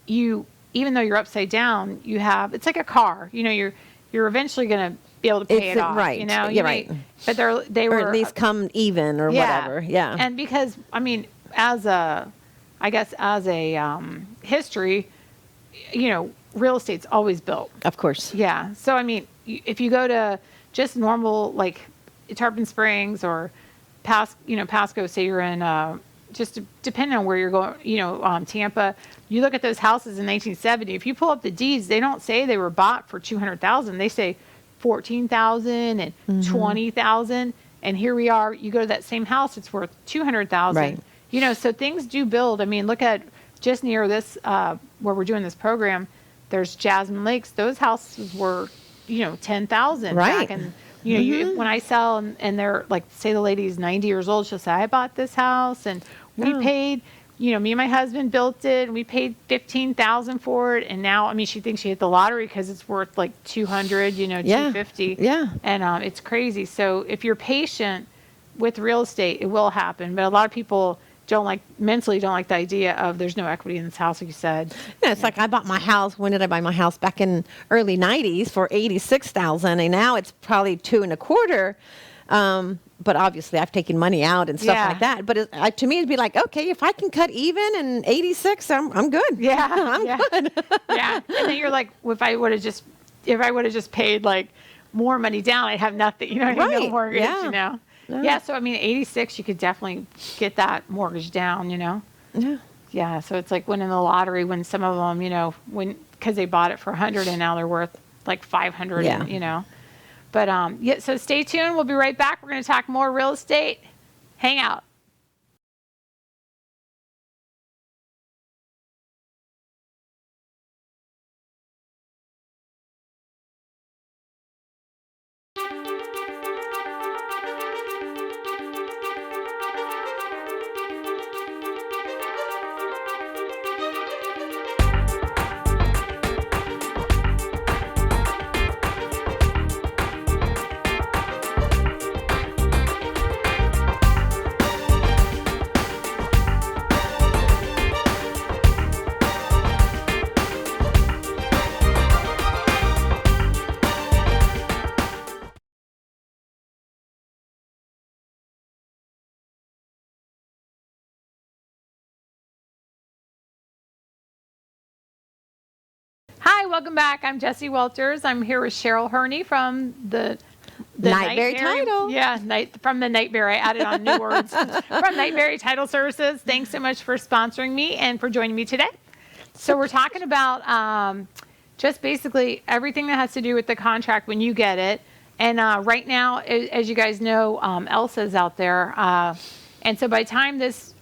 even though you're upside down, it's like a car. You're eventually going to be able to pay it off. Right. You're right. But they were or at least come even or whatever. Yeah. And because, as a history, real estate's always built. Of course. Yeah. So, if you go to just normal, like Tarpon Springs or Pasco, say you're in, just depending on where you're going, Tampa, you look at those houses in 1970. If you pull up the deeds, they don't say they were bought for $200,000. They say $14,000 and $20,000. And here we are. You go to that same house, it's worth $200,000. Right. So things do build. Look at just near this, where we're doing this program. There's Jasmine Lakes. Those houses were, $10,000 right. back in. When I sell and they're like, say the lady's 90 years old, she'll say, I bought this house and we paid, me and my husband built it and we paid $15,000 for it. And now, she thinks she hit the lottery because it's worth like 200, $250. Yeah. And it's crazy. So if you're patient with real estate, it will happen. But a lot of people mentally don't like the idea of there's no equity in this house, like you said. Yeah, it's like I bought my house. When did I buy my house? Back in early '90s for $86,000, and now it's probably $2.25. But obviously, I've taken money out and stuff like that. But to me, it'd be like, okay, if I can cut even and 86, I'm good. Yeah, I'm good. Yeah, and then you're like, well, if I would have just paid like more money down, I'd have nothing. No mortgage. Yeah. Yeah, so 86, you could definitely get that mortgage down, Yeah. Yeah, so it's like winning the lottery when some of them, because they bought it for 100 and now they're worth like 500, Yeah. But so stay tuned. We'll be right back. We're going to talk more real estate. Hang out. Hi, welcome back. I'm Jessie Walters. I'm here with Cheryl Herny from the Nightberry Title. Yeah, from the Nightberry. I added on new words. From Nightberry Title Services. Thanks so much for sponsoring me and for joining me today. So we're talking about just basically everything that has to do with the contract when you get it. And right now, as you guys know, Elsa's out there. And so by the time this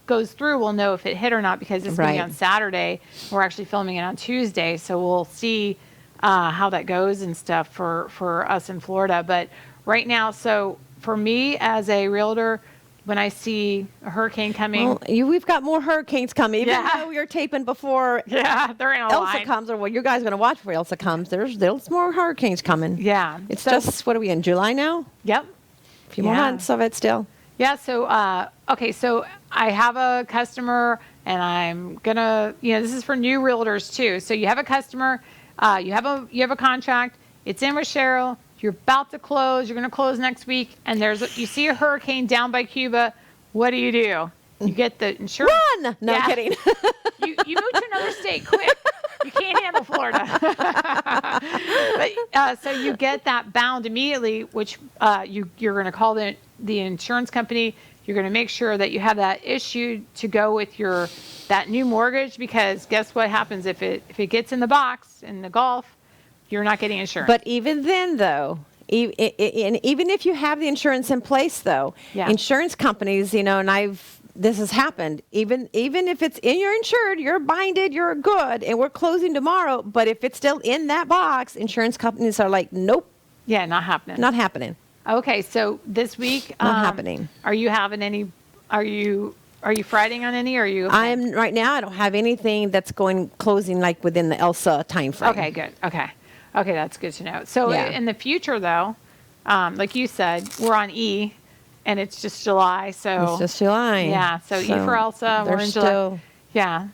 goes through, we'll know if it hit or not because it's going to be on Saturday. We're actually filming it on Tuesday, so we'll see how that goes and stuff for us in Florida. But right now, so for me as a realtor, when I see a hurricane coming, we've got more hurricanes coming. Even though we were taping before, they're in a Elsa line. comes, or you guys are going to watch for Elsa comes. There's more hurricanes coming. Yeah, it's just what are we in July now? Yep, a few more months of it still. Yeah. So okay, so I have a customer, and I'm gonna, this is for new realtors too. So you have a customer, you have a contract. It's in with Cheryl. You're about to close. You're going to close next week, and you see a hurricane down by Cuba. What do? You get the insurance. Run! No kidding. you move to another state quick. You can't handle Florida. But, so you get that bound immediately, which you're going to call the insurance company. You're going to make sure that you have that issued to go with that new mortgage, because guess what happens if it gets in the box in the Gulf, you're not getting insurance. But even then, though, even if you have the insurance in place, though, insurance companies, and this has happened. Even if it's in your insured, you're binded, you're good, and we're closing tomorrow. But if it's still in that box, insurance companies are like, nope. Yeah, not happening. Not happening. Okay, so this week, not happening. Are you having any? Are you Friday on any? Or are you? Okay? I'm right now. I don't have anything that's closing like within the Elsa time frame. Okay, good. Okay. Okay, that's good to know. So Yeah. in the future, though, like you said, we're on E, and it's just July. So It's just July. yeah. So E for Elsa. They're We're in July. still, Yeah.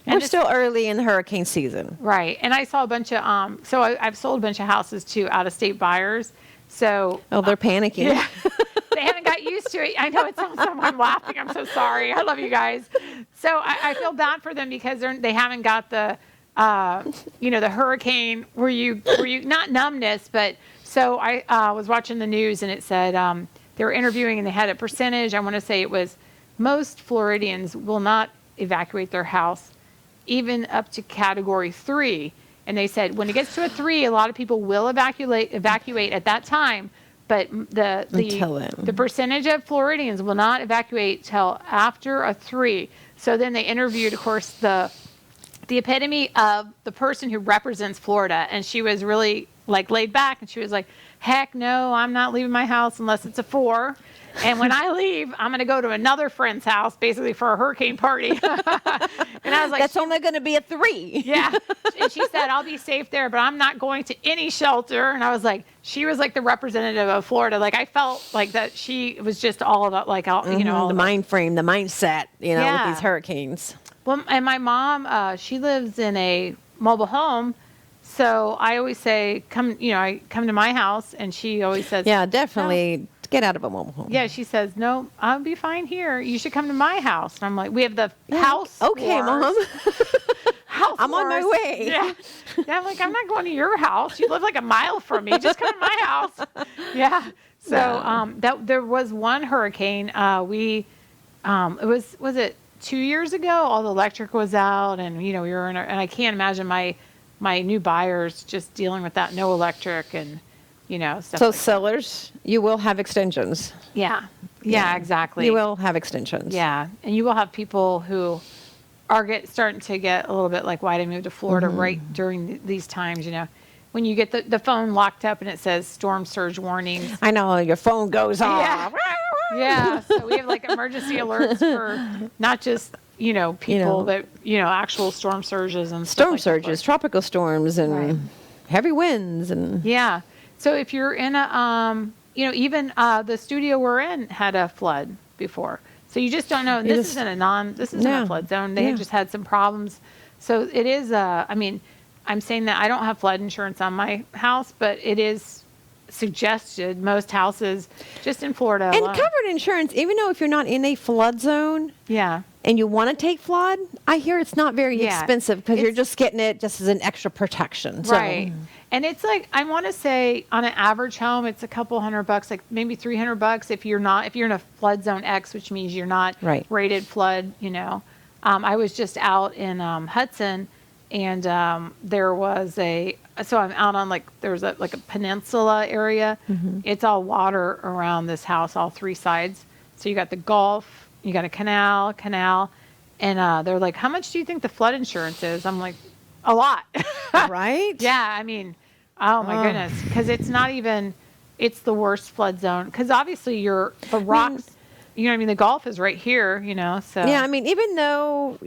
we're And still early in the hurricane season. right. And I saw a bunch of So I've sold a bunch of houses to out-of-state buyers. So Oh, they're panicking. yeah. They haven't got used to it. I know it sounds so I'm laughing. I'm so sorry. I love you guys. So I feel bad for them because they haven't got the the hurricane where you not numbness, but so I was watching the news and it said they were interviewing and they had a percentage. I want to say it was most Floridians will not evacuate their house even up to category 3. And they said when it gets to a 3, a lot of people will evacuate at that time. But the percentage of Floridians will not evacuate till after a 3. So then they interviewed, of course, the epitome of the person who represents Florida, and she was really like laid back, and she was like, "Heck no, I'm not leaving my house unless it's a 4. And when I leave, I'm going to go to another friend's house, basically for a hurricane party." And I was like, "That's only going to be a 3." Yeah. And she said, "I'll be safe there, but I'm not going to any shelter." And I was like, she was like the representative of Florida. Like I felt like that she was just all about like, all the mind frame, the mindset, Yeah. with these hurricanes. Well, and my mom, she lives in a mobile home. So I always say, I come to my house, and she always says, Yeah, definitely get out of a mobile home. yeah, she says, "No, I'll be fine here. You should come to my house." And I'm like, we have the house. Okay, wars. Mom. House I'm on my wars. way. Yeah. Yeah, I'm like, I'm not going to your house. You live like a mile from me. Just come to my house. Yeah. So there was one hurricane. It was it 2 years ago? All the electric was out, and we were and I can't imagine my new buyers just dealing with that no electric and stuff. So like sellers, you will have extensions. yeah, exactly. You will have extensions. Yeah, and you will have people who are starting to get a little bit like, why did I move to Florida right during these times? When you get the phone locked up and it says storm surge warnings. I know your phone goes off. Yeah. Yeah, so we have like emergency alerts for not just people, but actual storm surges and stuff Storm like surges, that. tropical storms, and Right. heavy winds, and Yeah. So if you're in a even the studio we're in had a flood before. So you just don't know. This isn't a flood zone. They had just had some problems. So it is I'm saying that I don't have flood insurance on my house, but it is suggested most houses just in Florida and alone. covered insurance. Even though if you're not in a flood zone, Yeah. and you want to take flood, I hear it's not very Yeah. expensive because you're It's- just getting it just as an extra protection. So, Right. And it's like, I want to say on an average home, it's a couple $100, like maybe $300 if you're in a flood zone X, which means you're not Right. rated flood, I was just out in Hudson, and there was so I'm out on there's a peninsula area. It's all water around this house, all 3 sides. So you got the Gulf, you got a canal, and they're like, "How much do you think the flood insurance is?" I'm like, "A lot." right? Yeah, I mean, oh my goodness, because it's not even, it's the worst flood zone. Because obviously the rocks, the Gulf is right here, so. Yeah, I mean, even though,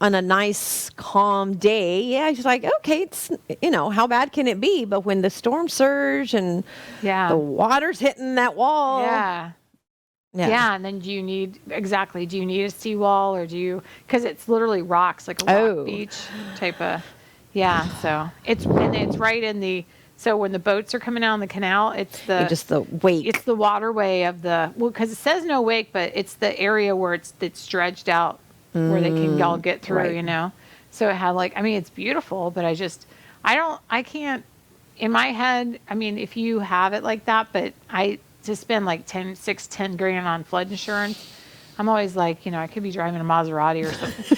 on a nice, calm day, yeah, it's like, okay, it's, how bad can it be? But when the storm surge and Yeah. the water's hitting that wall. Yeah. Yeah, and then do you need a seawall, or because it's literally rocks, like a rock beach type of, so it's right so when the boats are coming out on the canal, it's Just the wake. it's the waterway of because it says no wake, but it's the area where it's dredged out where they can all get through, right. So it had it's beautiful, but I can't, in my head, if you have it like that, but to spend like $10 grand on flood insurance, I'm always like, I could be driving a Maserati or something.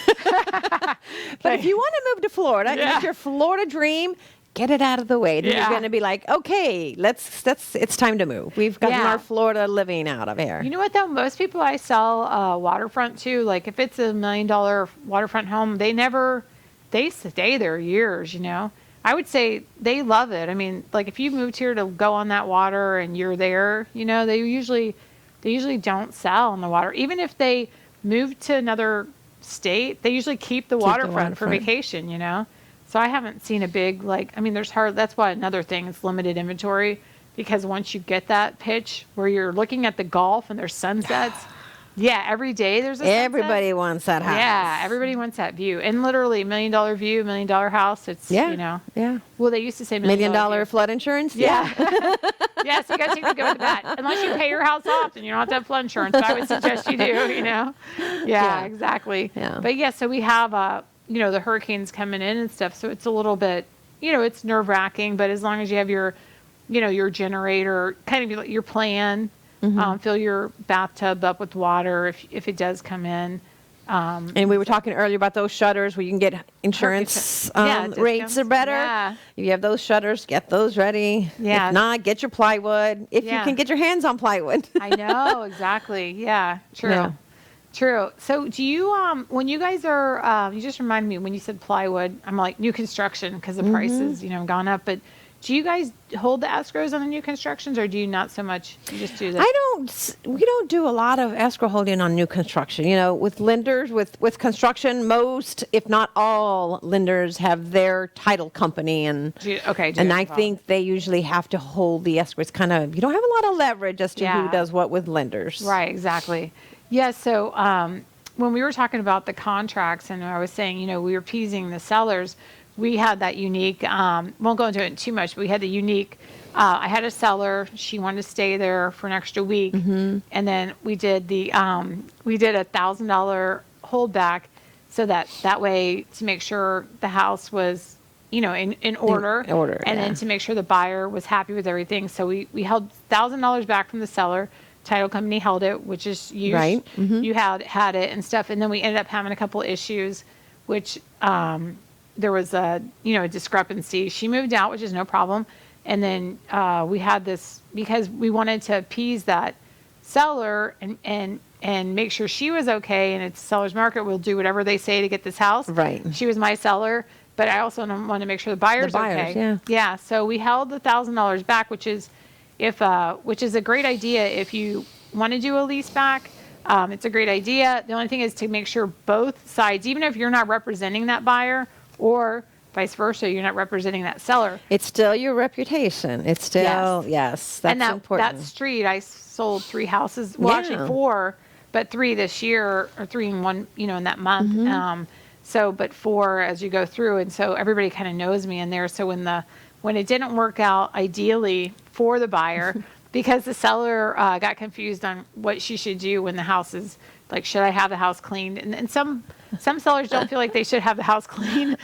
But if you want to move to Florida, make your Florida dream, get it out of the way. Then you're going to be like, okay, it's time to move. We've gotten our Florida living out of here. You know what though? Most people I sell waterfront to, like if it's $1 million waterfront home, they stay there years, I would say they love it. I mean, like if you moved here to go on that water and you're there, they usually don't sell on the water. Even if they move to another state, they usually keep the waterfront for vacation, So I haven't seen a big, like, I mean, that's why another thing is limited inventory, because once you get that pitch where you're looking at the Gulf and there's sunsets, yeah, every day there's a sunset. Everybody wants that house. Yeah, everybody wants that view. And literally, $1 million view, $1 million house. It's, Yeah. Well, they used to say $1 $1 million flood insurance. Yeah. Yeah, so you got to go with that. Unless you pay your house off, then you don't have to have flood insurance. But I would suggest you do, Yeah, exactly. Yeah. But yeah, so we have, the hurricanes coming in and stuff. So it's a little bit, it's nerve wracking. But as long as you have your, your generator, kind of your plan, fill your bathtub up with water if it does come in. And we were talking earlier about those shutters where you can get insurance rates are better. Yeah. If you have those shutters, get those ready. Yeah. If not, get your plywood. If you can get your hands on plywood. I know, exactly. Yeah, true. Yeah. True. So do you, when you guys are, you just reminded me when you said plywood, I'm like new construction because the prices, have gone up, but do you guys hold the escrows on the new constructions, or do you not so much? You just do this? We don't do a lot of escrow holding on new construction. With lenders, with construction, most, if not all, lenders have their title company, and I think they usually have to hold the escrow. It's kind of, you don't have a lot of leverage as to who does what with lenders. Right, exactly. Yeah, so when we were talking about the contracts, and I was saying, we were appeasing the sellers, we had that unique, won't go into it too much, but we had the unique, I had a seller, she wanted to stay there for an extra week, and then we did $1,000 holdback, so that way to make sure the house was, in order, and then to make sure the buyer was happy with everything. So we held $1,000 back from the seller. Title company held it, which is you. Right. You had it and stuff, and then we ended up having a couple issues, which there was a discrepancy. She moved out, which is no problem, and then we had this because we wanted to appease that seller and make sure she was okay. And it's seller's market; we'll do whatever they say to get this house. Right. She was my seller, but I also want to make sure the buyer's okay. Yeah. Yeah. So we held the $1,000 back, which is a great idea if you want to do a lease back. It's a great idea. The only thing is to make sure both sides, even if you're not representing that buyer or vice versa, you're not representing that seller. It's still your reputation. It's still, yes, that's important. That street, I sold 3 houses. Well, actually 4, but 3 this year, or 3 in one, in that month. But 4 as you go through. And so everybody kind of knows me in there. So when it didn't work out ideally for the buyer, because the seller got confused on what she should do when the house is like, should I have the house cleaned? And some sellers don't feel like they should have the house cleaned.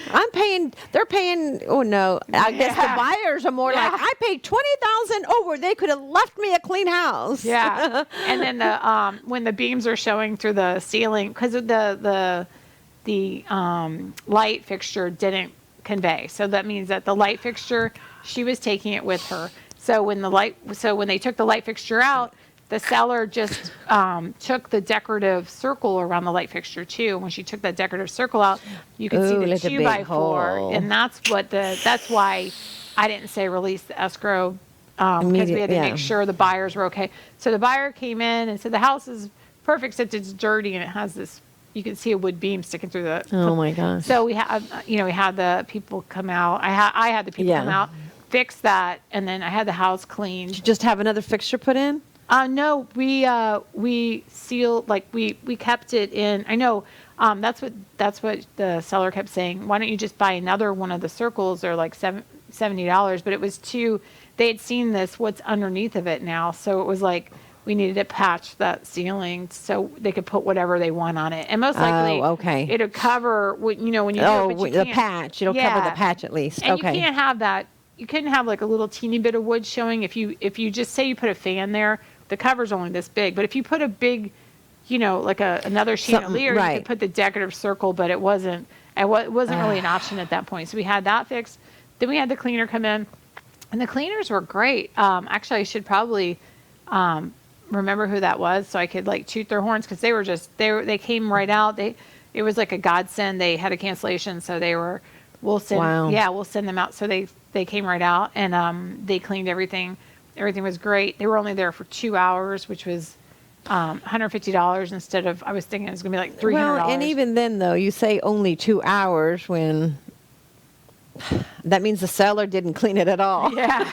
They're paying, oh no, I guess the buyers are more like, I paid $20,000 over. They could have left me a clean house. Yeah. And then when the beams are showing through the ceiling, because the light fixture didn't convey. So that means that the light fixture, she was taking it with her. So when they took the light fixture out, the seller just took the decorative circle around the light fixture too. When she took that decorative circle out, you could see the 2x4, and that's why I didn't say release the escrow, because we had to make sure the buyers were okay. So the buyer came in and said the house is perfect, except it's dirty and it has this. You can see a wood beam sticking through the. Oh my gosh! So we had the people come out. I had the people come out, fix that, and then I had the house cleaned. Did you just have another fixture put in? No, we sealed, like we kept it in. I know that's what the seller kept saying. Why don't you just buy another one of the circles? They're like $70, but it was too. They had seen what's underneath of it now, so it was like we needed to patch that ceiling so they could put whatever they want on it, and most likely, it'll cover when you do it, but the patch. It'll cover the patch at least. And you can't have that. You couldn't have like a little teeny bit of wood showing. If you just say you put a fan there, the cover's only this big. But if you put a big, like another chandelier, you could put the decorative circle. But it wasn't really an option at that point. So we had that fixed. Then we had the cleaner come in, and the cleaners were great. Actually, I should probably remember who that was so I could like toot their horns, because they came right out. It was like a godsend. They had a cancellation, so we'll send them out. So they came right out, and they cleaned everything. Everything was great. They were only there for 2 hours, which was $150 instead of, I was thinking it was going to be like $300. Well, and even then, though, you say only 2 hours when That means the seller didn't clean it at all. Yeah.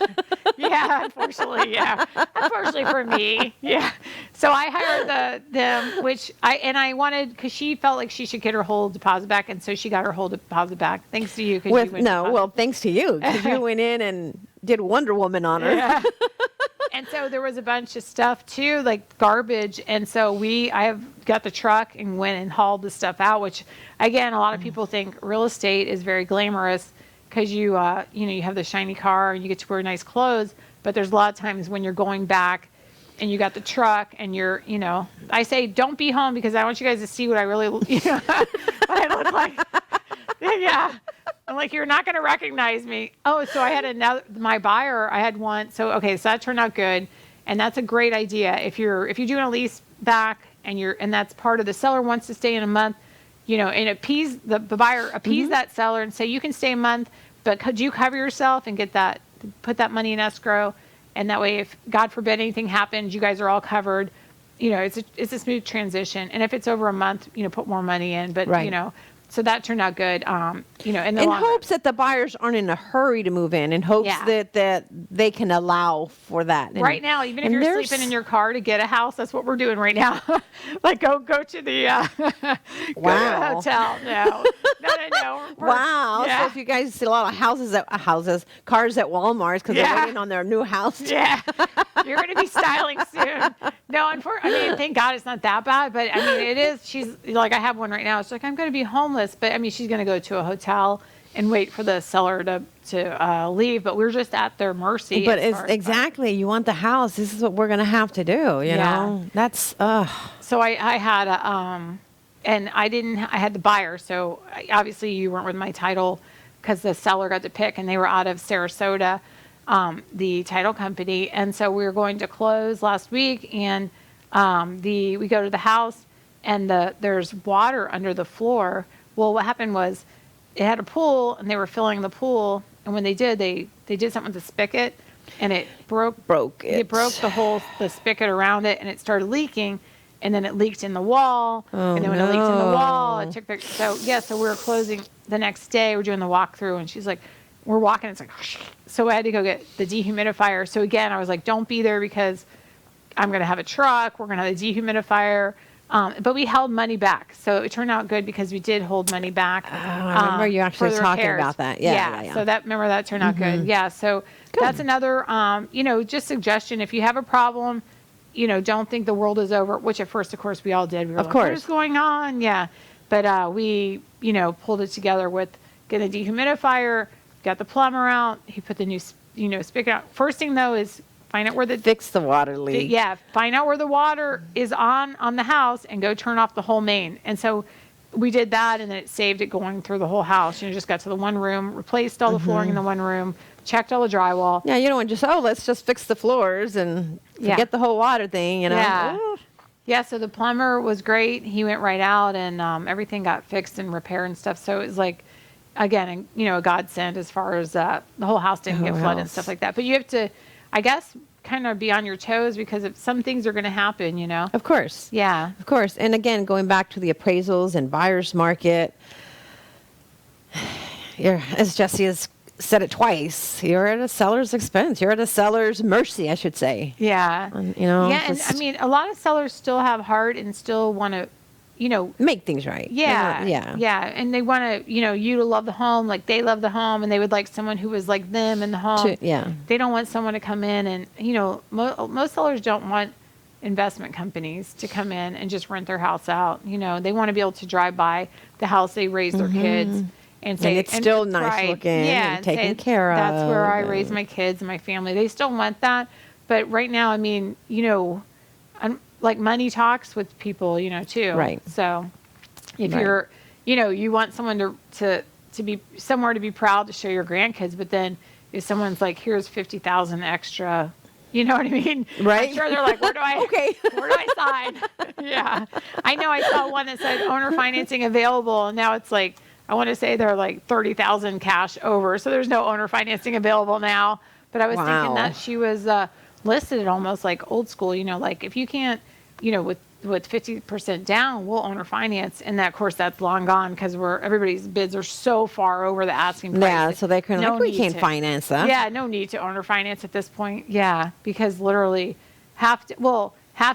Yeah, unfortunately, yeah. Unfortunately for me, yeah. So I hired them, which I wanted, because she felt like she should get her whole deposit back, and so she got her whole deposit back. Thanks to you, because you went Thanks to you, because you went in and did Wonder Woman on her. Yeah. And so there was a bunch of stuff too, like garbage. And so I have got the truck and went and hauled the stuff out, which again, a lot of people think real estate is very glamorous because you have the shiny car and you get to wear nice clothes. But there's a lot of times when you're going back and you got the truck and I say, don't be home because I want you guys to see what I really, what I look like. Yeah. I'm like, you're not going to recognize me. Oh, so I had my buyer, I had one. So that turned out good. And that's a great idea. If you're doing a lease back and that's part of the seller wants to stay in a month, and appease the buyer, appease that seller and say, you can stay a month, but could you cover yourself and put that money in escrow? And that way, if God forbid anything happens, you guys are all covered. It's a smooth transition. And if it's over a month, put more money in, but right. So that turned out good. In hopes that the buyers aren't in a hurry to move in, in hopes that they can allow for that. Right now, even if you're sleeping in your car to get a house, that's what we're doing right now. Like go to the hotel. No. Wow. Yeah. So if you guys see a lot of cars at Walmart because they're waiting on their new house. Yeah. You're going to be styling soon. No, thank God it's not that bad, but it is. She's like, I have one right now. It's like, I'm going to be homeless. But she's going to go to a hotel and wait for the seller to leave. But we're just at their mercy. But it's exactly, you want the house. This is what we're going to have to do. You know, that's. So I had and I had the buyer. So obviously you weren't with my title because the seller got to pick, and they were out of Sarasota, the title company. And so we were going to close last week, and we go to the house, and there's water under the floor. Well, what happened was it had a pool, and they were filling the pool. And when they did, they did something with the spigot, and it broke it. It broke the spigot around it, and it started leaking. And then it leaked in the wall. Oh, and then when it leaked in the wall, it took so we were closing the next day. We're doing the walkthrough, and she's like, we're walking. It's like, so I had to go get the dehumidifier. So again, I was like, don't be there because I'm going to have a truck. We're going to have a dehumidifier. But we held money back. So it turned out good because we did hold money back. Oh, I remember you actually talking about that. Yeah. So that turned out good. Yeah. So that's another, just suggestion. If you have a problem, don't think the world is over, which at first, of course, we all did. We were like, what is going on? Yeah. But we, pulled it together with getting a dehumidifier, got the plumber out. He put the new, spigot out. First thing, though, is find out where fix the water leak. Yeah, find out where the water is on the house and go turn off the whole main. And so we did that, and then it saved it going through the whole house. Just got to the one room, replaced all the flooring in the one room, checked all the drywall. Yeah, you don't want let's just fix the floors and forget the whole water thing, Yeah. Yeah, so the plumber was great. He went right out, and everything got fixed and repaired and stuff. So it was like, again, a godsend as far as the whole house didn't get flooded and stuff like that. But you have to, I guess, kind of be on your toes because some things are going to happen, Of course. Yeah. Of course. And again, going back to the appraisals and buyer's market, as Jessie has said it twice, you're at a seller's expense. You're at a seller's mercy, I should say. Yeah. Yeah, and a lot of sellers still have heart and still want to, make things right. Yeah. Yeah. And they want to, you to love the home like they love the home, and they would like someone who was like them in the home. They don't want someone to come in and, most sellers don't want investment companies to come in and just rent their house out. They want to be able to drive by the house they raised their kids and say, and it's still nice looking and taken care of. That's where I raised my kids and my family. They still want that. But right now, like money talks with people, too. Right. So if you're, you want someone to be somewhere to be proud to show your grandkids, but then if someone's like, here's 50,000 extra, you know what I mean? Right. I'm sure they're like, where do I sign? Yeah. I know I saw one that said owner financing available, and now it's like, I want to say they're like 30,000 cash over. So there's no owner financing available now. But I was thinking that she was listed almost like old school, like if you can't, with 50% down, we'll owner finance. And that, of course, that's long gone because everybody's bids are so far over the asking price. Yeah, so they're kind of like, we can't finance that. Yeah, no need to owner finance at this point. Yeah, because literally half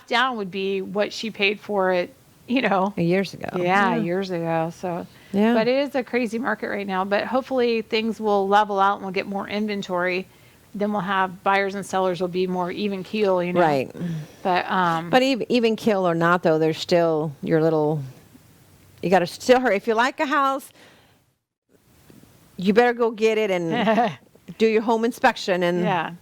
down would be what she paid for it, years ago. Yeah, years ago. So, yeah. But it is a crazy market right now. But hopefully things will level out and we'll get more inventory. Then we'll have buyers and sellers will be more even keel, Right. But even keel or not, though, there's still your little. You got to still hurry. If you like a house, you better go get it and do your home inspection and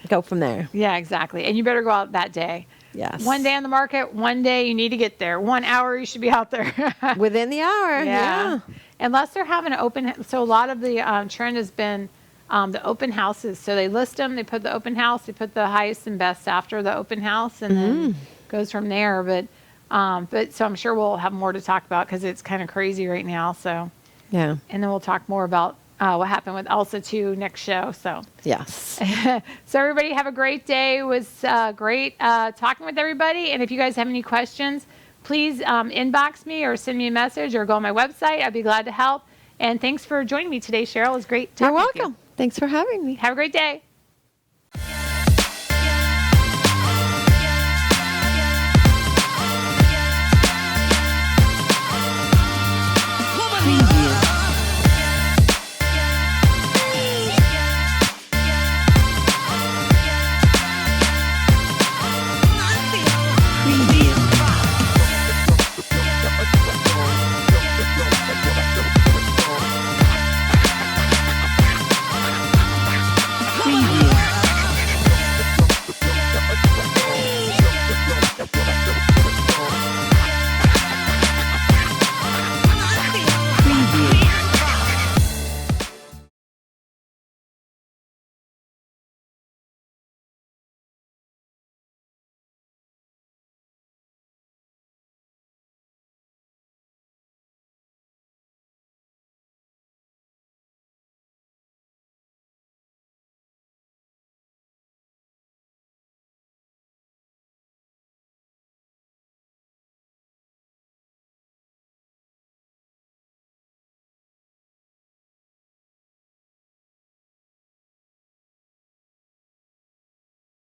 go from there. Yeah, exactly. And you better go out that day. Yes. One day on the market, one day you need to get there. 1 hour you should be out there. Within the hour. Yeah. Unless they're having an open. So a lot of the trend has been the open houses. So they list them, they put the open house, they put the highest and best after the open house, and then goes from there. But so I'm sure we'll have more to talk about because it's kind of crazy right now. So yeah. And then we'll talk more about what happened with Elsa too next show. So yes. So everybody have a great day. It was great talking with everybody. And if you guys have any questions, please inbox me or send me a message or go on my website. I'd be glad to help. And thanks for joining me today, Cheryl. It was great talking You're with you. welcome. Thanks for having me. Have a great day.